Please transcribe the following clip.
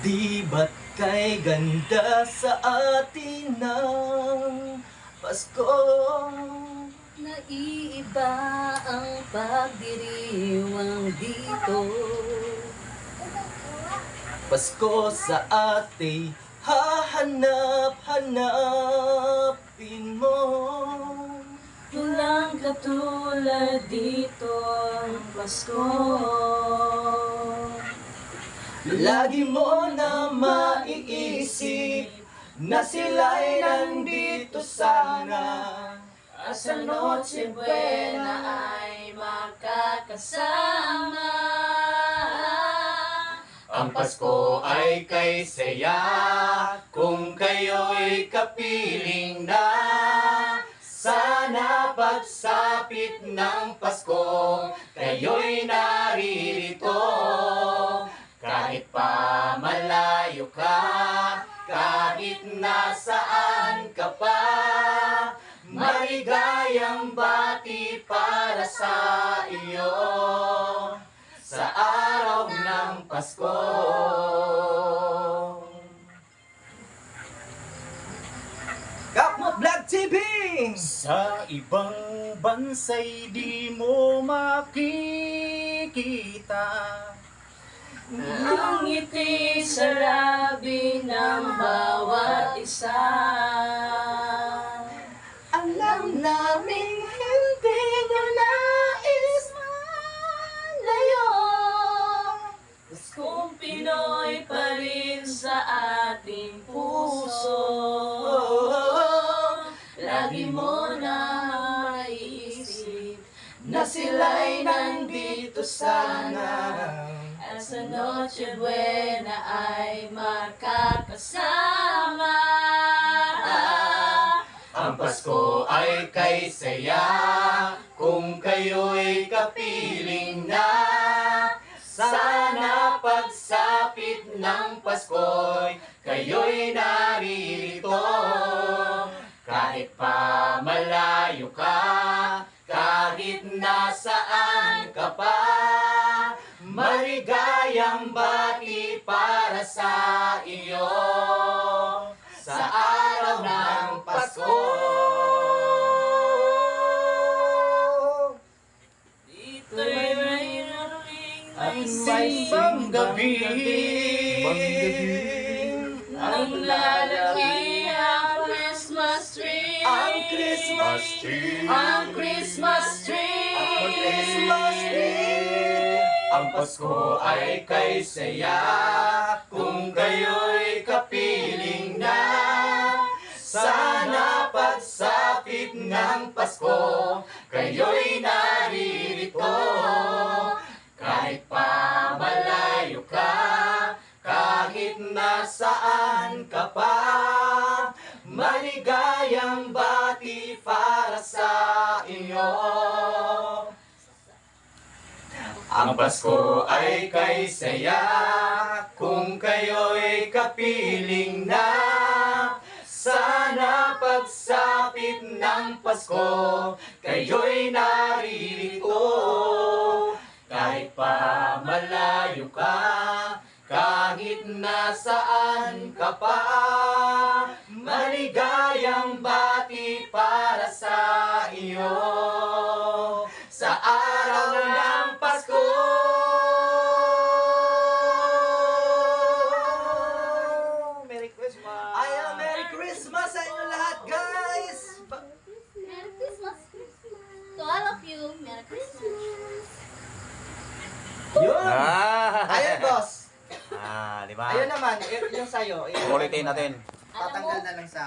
Di ba't kay ganda sa atin ng Pasko? Naiiba ang pagdiriwang dito. Pasko sa ate, hahanap-hanapin mo. Walang katulad dito ang Pasko. Lagi mo na maiisip na sila'y nandito sana. Sa Noche Buena ay makakasama. Ang Pasko ay kay saya kung kayo'y kapiling na. Sana pagsapit ng Pasko, kayo'y naririto. Kahit pa malayo ka, kahit nasaan ka pa, maligayang bati para sa iyo sa araw ng Pasko. Kapmot Vlog TV! Sa ibang bansa'y di mo makikita Ang ngiti sa labi ng bawat isa. Alam naming hindi nyo nais malayo. Kung Pinoy pa rin sa ating puso, lagi mo na maiisip Na sila'y nandito sana. at sa Noche Buena ay makakasama. Ang Pasko ay kay saya kung kayo'y kapiling na. Sana pagsapit ng Pasko'y kayo'y naririto. Kahit pa malayo ka, kahit nasaan ka pa, maligayang bati para sa iyo sa araw ng Pasko. Dito'y mayroong At may may gabi, ang lalaki ang Christmas tree. ang Christmas tree, Ang Christmas tree. ang Christmas tree. Ang Pasko ay kay saya kung kayo'y kapiling na. Sana pagsapit ng Pasko, kayo'y naririto. Kahit pa malayo ka, kahit nasaan ka pa, maligayang bati para sa iyo. Ang Pasko ay kay saya kung kayo'y kapiling na. Sana pagsapit ng Pasko, kayo'y naririto. Kahit pa malayo ka, kahit nasaan ka pa, maligayang bati para sa iyo sa araw ng Pasko. Merry Christmas! Merry Christmas sa inyo lahat, guys! Merry Christmas, to all of you. Merry Christmas. Yun! Ayun, boss! Di ba? Ayun naman, yung sa'yo. Ulitin natin. Tatanggal na lang sa